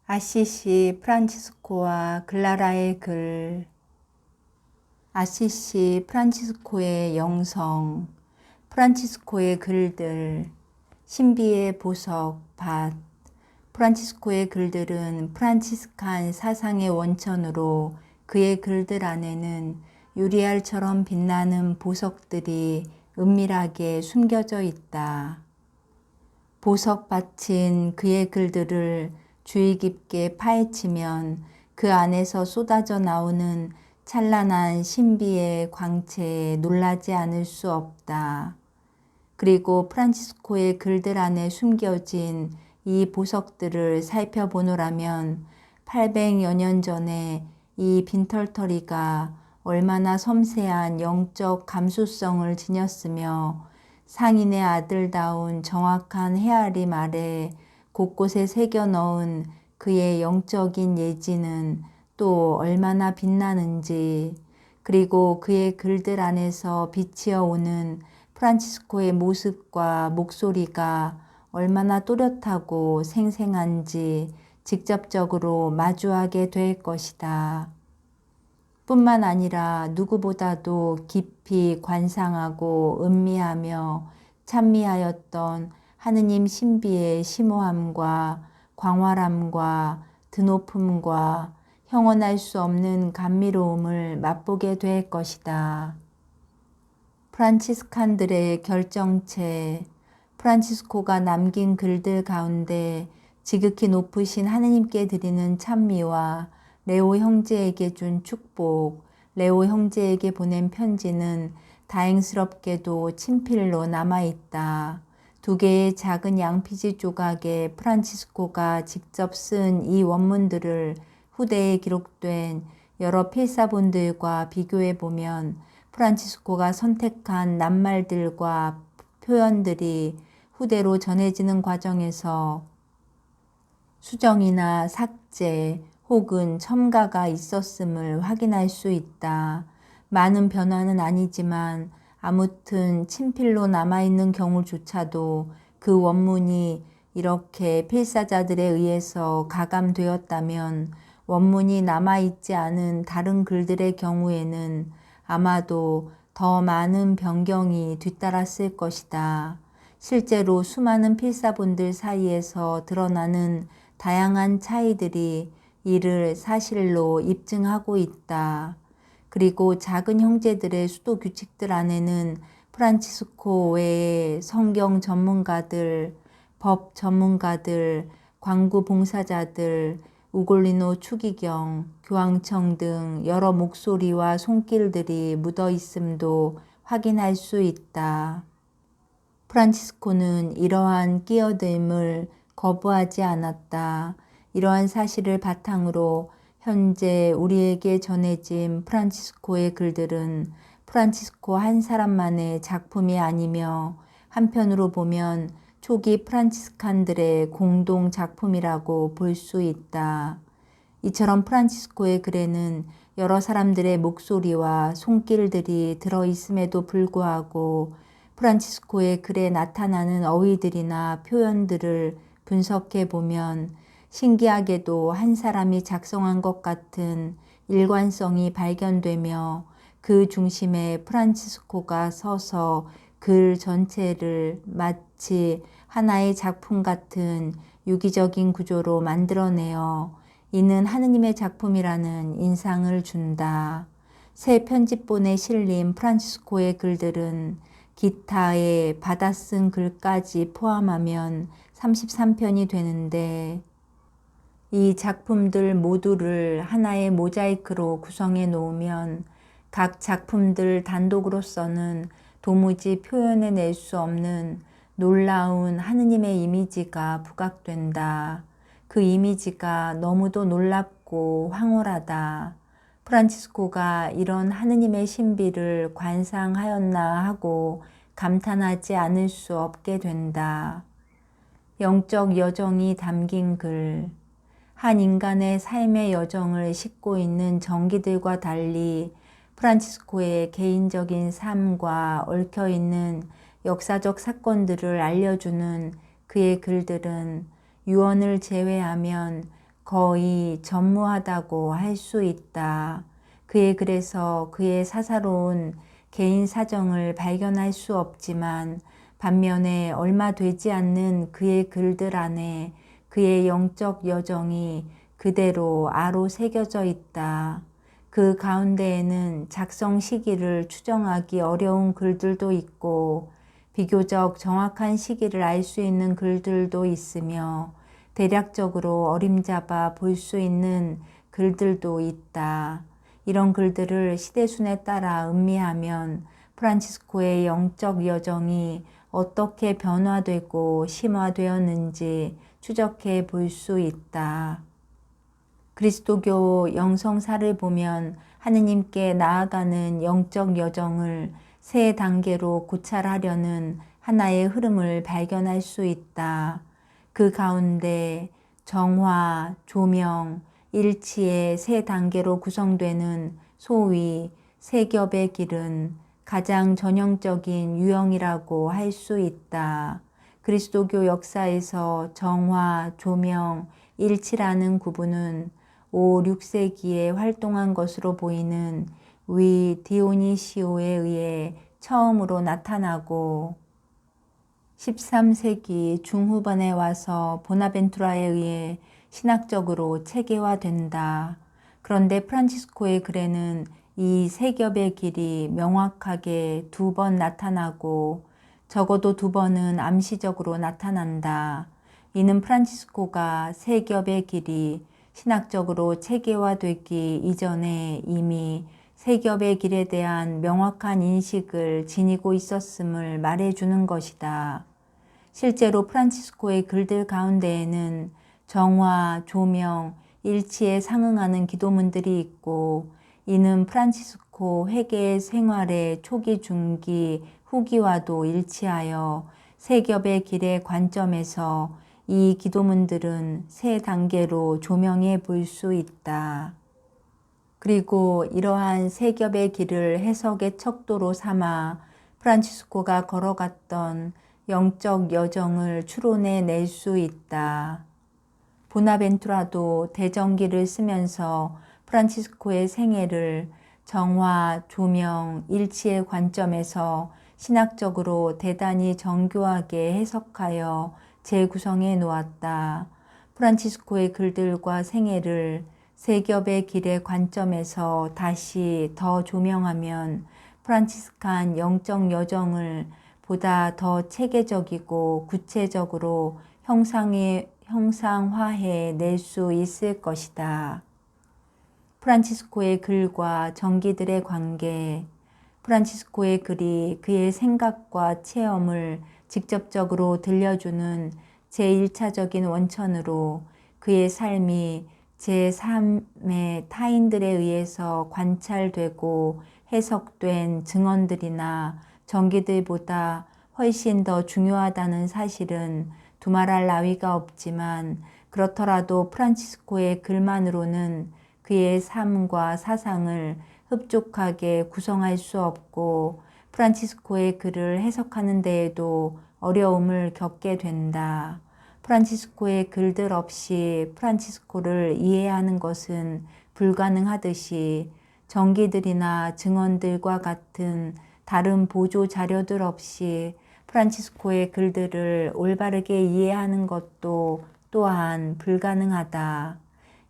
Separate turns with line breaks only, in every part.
아시시 프란치스코와 글라라의 글. 아시시 프란치스코의 영성, 프란치스코의 글들, 신비의 보석, 밭. 프란치스코의 글들은 프란치스칸 사상의 원천으로 그의 글들 안에는 유리알처럼 빛나는 보석들이 은밀하게 숨겨져 있다. 보석밭인 그의 글들을 주의 깊게 파헤치면 그 안에서 쏟아져 나오는 찬란한 신비의 광채에 놀라지 않을 수 없다. 그리고 프란치스코의 글들 안에 숨겨진 이 보석들을 살펴보노라면 800여 년 전에 이 빈털터리가 얼마나 섬세한 영적 감수성을 지녔으며 상인의 아들다운 정확한 헤아림 아래 곳곳에 새겨 넣은 그의 영적인 예지는 또 얼마나 빛나는지, 그리고 그의 글들 안에서 비치어 오는 프란치스코의 모습과 목소리가 얼마나 또렷하고 생생한지 직접적으로 마주하게 될 것이다. 뿐만 아니라 누구보다도 깊이 관상하고 음미하며 찬미하였던 하느님 신비의 심오함과 광활함과 드높음과 형언할 수 없는 감미로움을 맛보게 될 것이다. 프란치스칸들의 결정체, 프란치스코가 남긴 글들 가운데 지극히 높으신 하느님께 드리는 찬미와 레오 형제에게 준 축복, 레오 형제에게 보낸 편지는 다행스럽게도 친필로 남아있다. 2개의 작은 양피지 조각에 프란치스코가 직접 쓴 이 원문들을 후대에 기록된 여러 필사본들과 비교해 보면 프란치스코가 선택한 낱말들과 표현들이 후대로 전해지는 과정에서 수정이나 삭제 혹은 첨가가 있었음을 확인할 수 있다. 많은 변화는 아니지만 아무튼 친필로 남아있는 경우조차도 그 원문이 이렇게 필사자들에 의해서 가감되었다면 원문이 남아있지 않은 다른 글들의 경우에는 아마도 더 많은 변경이 뒤따랐을 것이다. 실제로 수많은 필사본들 사이에서 드러나는 다양한 차이들이 이를 사실로 입증하고 있다. 그리고 작은 형제들의 수도 규칙들 안에는 프란치스코 외의 성경 전문가들, 법 전문가들, 광구 봉사자들, 우골리노 추기경, 교황청 등 여러 목소리와 손길들이 묻어 있음도 확인할 수 있다. 프란치스코는 이러한 끼어듦을 거부하지 않았다. 이러한 사실을 바탕으로 현재 우리에게 전해진 프란치스코의 글들은 프란치스코 한 사람만의 작품이 아니며 한편으로 보면 초기 프란치스칸들의 공동 작품이라고 볼 수 있다. 이처럼 프란치스코의 글에는 여러 사람들의 목소리와 손길들이 들어있음에도 불구하고 프란치스코의 글에 나타나는 어휘들이나 표현들을 분석해 보면 신기하게도 한 사람이 작성한 것 같은 일관성이 발견되며 그 중심에 프란치스코가 서서 글 전체를 마치 하나의 작품 같은 유기적인 구조로 만들어내어 이는 하느님의 작품이라는 인상을 준다. 새 편집본에 실린 프란치스코의 글들은 기타에 받아 쓴 글까지 포함하면 33편이 되는데 이 작품들 모두를 하나의 모자이크로 구성해 놓으면 각 작품들 단독으로서는 도무지 표현해낼 수 없는 놀라운 하느님의 이미지가 부각된다. 그 이미지가 너무도 놀랍고 황홀하다. 프란치스코가 이런 하느님의 신비를 관상하였나 하고 감탄하지 않을 수 없게 된다. 영적 여정이 담긴 글. 한 인간의 삶의 여정을 싣고 있는 전기들과 달리 프란치스코의 개인적인 삶과 얽혀있는 역사적 사건들을 알려주는 그의 글들은 유언을 제외하면 거의 전무하다고 할 수 있다. 그의 글에서 그의 사사로운 개인 사정을 발견할 수 없지만 반면에 얼마 되지 않는 그의 글들 안에 그의 영적 여정이 그대로 아로 새겨져 있다. 그 가운데에는 작성 시기를 추정하기 어려운 글들도 있고 비교적 정확한 시기를 알 수 있는 글들도 있으며 대략적으로 어림잡아 볼 수 있는 글들도 있다. 이런 글들을 시대순에 따라 음미하면 프란치스코의 영적 여정이 어떻게 변화되고 심화되었는지 추적해 볼 수 있다. 그리스도교 영성사를 보면 하느님께 나아가는 영적 여정을 세 단계로 고찰하려는 하나의 흐름을 발견할 수 있다. 그 가운데 정화, 조명, 일치의 세 단계로 구성되는 소위 세 겹의 길은 가장 전형적인 유형이라고 할 수 있다. 그리스도교 역사에서 정화, 조명, 일치라는 구분은 5, 6세기에 활동한 것으로 보이는 위 디오니시오에 의해 처음으로 나타나고 13세기 중후반에 와서 보나벤투라에 의해 신학적으로 체계화된다. 그런데 프란치스코의 글에는 이 세 겹의 길이 명확하게 2번 나타나고 적어도 2번은 암시적으로 나타난다. 이는 프란치스코가 세 겹의 길이 신학적으로 체계화되기 이전에 이미 세 겹의 길에 대한 명확한 인식을 지니고 있었음을 말해주는 것이다. 실제로 프란치스코의 글들 가운데에는 정화, 조명, 일치에 상응하는 기도문들이 있고 이는 프란치스코 회개의 생활의 초기, 중기, 후기와도 일치하여 세 겹의 길의 관점에서 이 기도문들은 세 단계로 조명해 볼 수 있다. 그리고 이러한 세 겹의 길을 해석의 척도로 삼아 프란치스코가 걸어갔던 영적 여정을 추론해 낼 수 있다. 보나벤투라도 대전기를 쓰면서 프란치스코의 생애를 정화, 조명, 일치의 관점에서 신학적으로 대단히 정교하게 해석하여 재구성해 놓았다. 프란치스코의 글들과 생애를 세 겹의 길의 관점에서 다시 더 조명하면 프란치스칸 영적 여정을 보다 더 체계적이고 구체적으로 형상화해 낼 수 있을 것이다. 프란치스코의 글과 정기들의 관계. 프란치스코의 글이 그의 생각과 체험을 직접적으로 들려주는 제1차적인 원천으로 그의 삶이 제3의 타인들에 의해서 관찰되고 해석된 증언들이나 정기들보다 훨씬 더 중요하다는 사실은 두말할 나위가 없지만 그렇더라도 프란치스코의 글만으로는 그의 삶과 사상을 흡족하게 구성할 수 없고 프란치스코의 글을 해석하는 데에도 어려움을 겪게 된다. 프란치스코의 글들 없이 프란치스코를 이해하는 것은 불가능하듯이 정기들이나 증언들과 같은 다른 보조 자료들 없이 프란치스코의 글들을 올바르게 이해하는 것도 또한 불가능하다.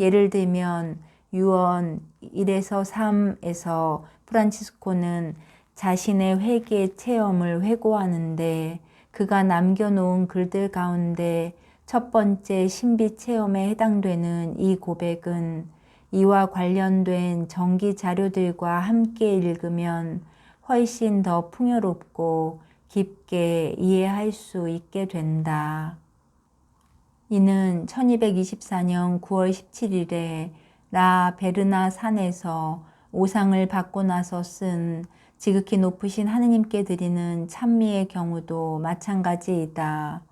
예를 들면 유언 1에서 3에서 프란치스코는 자신의 회개 체험을 회고하는데 그가 남겨놓은 글들 가운데 첫 번째 신비 체험에 해당되는 이 고백은 이와 관련된 정기 자료들과 함께 읽으면 훨씬 더 풍요롭고 깊게 이해할 수 있게 된다. 이는 1224년 9월 17일에 라 베르나 산에서 오상을 받고 나서 쓴 지극히 높으신 하느님께 드리는 찬미의 경우도 마찬가지이다.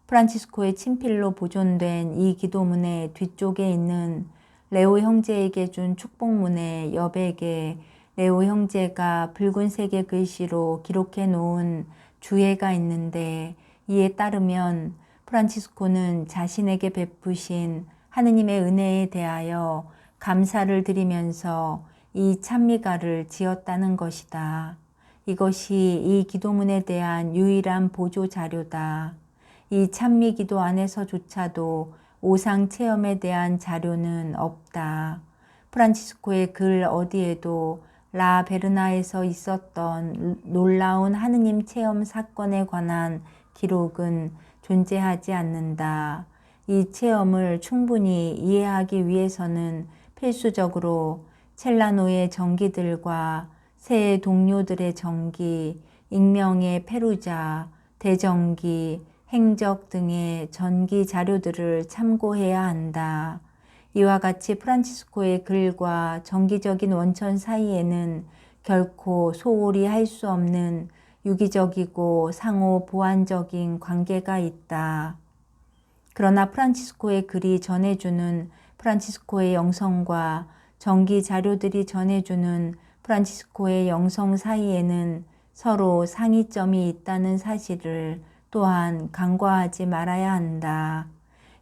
프란치스코의 친필로 보존된 이 기도문의 뒤쪽에 있는 레오 형제에게 준 축복문의 여백에 레오 형제가 붉은색의 글씨로 기록해 놓은 주해가 있는데 이에 따르면 프란치스코는 자신에게 베푸신 하느님의 은혜에 대하여 감사를 드리면서 이 찬미가를 지었다는 것이다. 이것이 이 기도문에 대한 유일한 보조 자료다. 이 찬미 기도 안에서조차도 오상 체험에 대한 자료는 없다. 프란치스코의 글 어디에도 라 베르나에서 있었던 놀라운 하느님 체험 사건에 관한 기록은 존재하지 않는다. 이 체험을 충분히 이해하기 위해서는 필수적으로 첼라노의 정기들과 새 동료들의 정기, 익명의 페루자, 대정기, 행적 등의 전기 자료들을 참고해야 한다. 이와 같이 프란치스코의 글과 정기적인 원천 사이에는 결코 소홀히 할 수 없는 유기적이고 상호 보완적인 관계가 있다. 그러나 프란치스코의 글이 전해주는 프란치스코의 영성과 정기 자료들이 전해주는 프란치스코의 영성 사이에는 서로 상이점이 있다는 사실을 또한 간과하지 말아야 한다.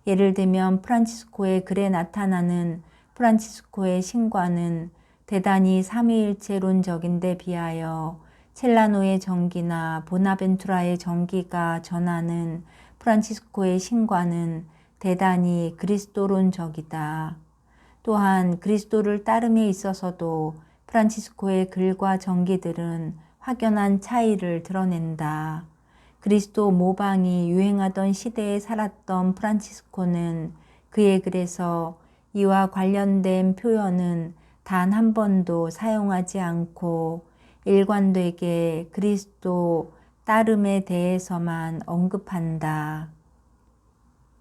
예를 들면 프란치스코의 글에 나타나는 프란치스코의 신과는 대단히 삼위일체론적인데 비하여 첼라노의 정기나 보나벤투라의 정기가 전하는 프란치스코의 신과는 대단히 그리스도론적이다. 또한 그리스도를 따름에 있어서도 프란치스코의 글과 정기들은 확연한 차이를 드러낸다. 그리스도 모방이 유행하던 시대에 살았던 프란치스코는 그의 글에서 이와 관련된 표현은 단 한 번도 사용하지 않고 일관되게 그리스도 따름에 대해서만 언급한다.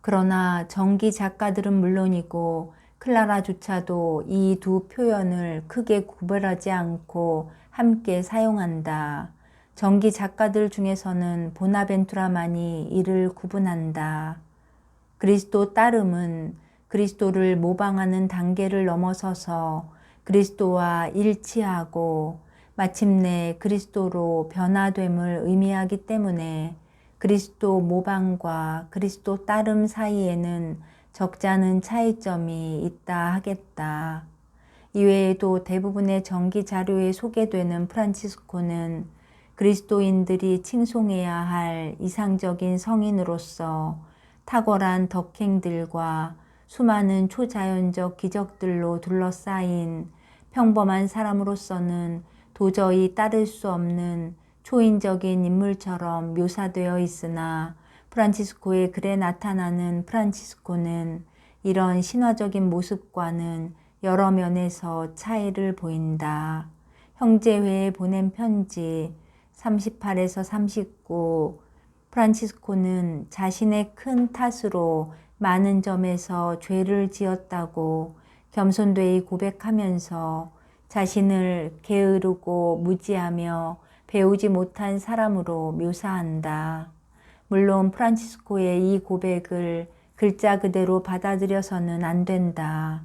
그러나 정기 작가들은 물론이고 클라라조차도 이 두 표현을 크게 구별하지 않고 함께 사용한다. 정기 작가들 중에서는 보나벤투라만이 이를 구분한다. 그리스도 따름은 그리스도를 모방하는 단계를 넘어서서 그리스도와 일치하고 마침내 그리스도로 변화됨을 의미하기 때문에 그리스도 모방과 그리스도 따름 사이에는 적잖은 차이점이 있다 하겠다. 이외에도 대부분의 정기 자료에 소개되는 프란치스코는 그리스도인들이 칭송해야 할 이상적인 성인으로서 탁월한 덕행들과 수많은 초자연적 기적들로 둘러싸인 평범한 사람으로서는 도저히 따를 수 없는 초인적인 인물처럼 묘사되어 있으나 프란치스코의 글에 나타나는 프란치스코는 이런 신화적인 모습과는 여러 면에서 차이를 보인다. 형제회에 보낸 편지 38에서 39 프란치스코는 자신의 큰 탓으로 많은 점에서 죄를 지었다고 겸손되이 고백하면서 자신을 게으르고 무지하며 배우지 못한 사람으로 묘사한다. 물론 프란치스코의 이 고백을 글자 그대로 받아들여서는 안 된다.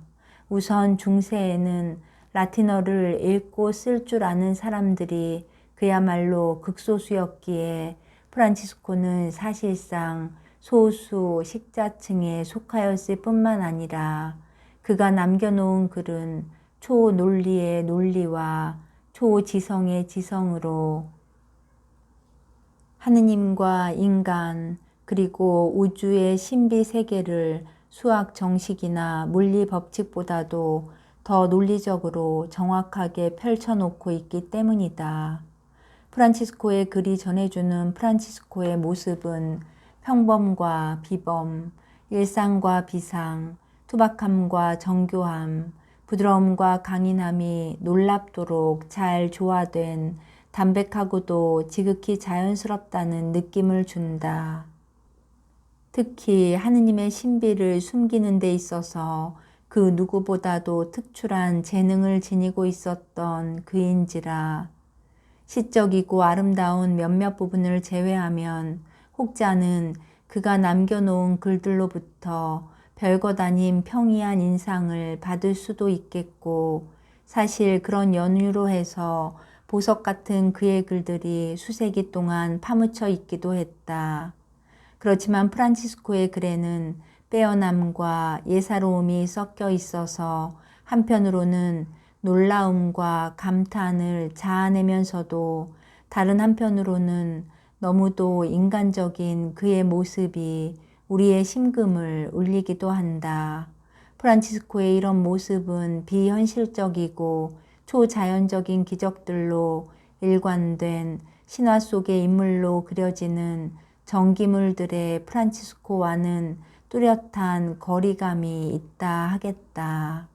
우선 중세에는 라틴어를 읽고 쓸 줄 아는 사람들이 그야말로 극소수였기에 프란치스코는 사실상 소수 식자층에 속하였을 뿐만 아니라 그가 남겨놓은 글은 초논리의 논리와 초지성의 지성으로 하느님과 인간 그리고 우주의 신비 세계를 수학 정식이나 물리 법칙보다도 더 논리적으로 정확하게 펼쳐놓고 있기 때문이다. 프란치스코의 글이 전해주는 프란치스코의 모습은 평범과 비범, 일상과 비상, 투박함과 정교함, 부드러움과 강인함이 놀랍도록 잘 조화된 담백하고도 지극히 자연스럽다는 느낌을 준다. 특히 하느님의 신비를 숨기는 데 있어서 그 누구보다도 특출한 재능을 지니고 있었던 그인지라 시적이고 아름다운 몇몇 부분을 제외하면 혹자는 그가 남겨놓은 글들로부터 별것 아닌 평이한 인상을 받을 수도 있겠고 사실 그런 연유로 해서 보석 같은 그의 글들이 수세기 동안 파묻혀 있기도 했다. 그렇지만 프란치스코의 글에는 빼어남과 예사로움이 섞여 있어서 한편으로는 놀라움과 감탄을 자아내면서도 다른 한편으로는 너무도 인간적인 그의 모습이 우리의 심금을 울리기도 한다. 프란치스코의 이런 모습은 비현실적이고 초자연적인 기적들로 일관된 신화 속의 인물로 그려지는 전기물들의 프란치스코와는 뚜렷한 거리감이 있다 하겠다.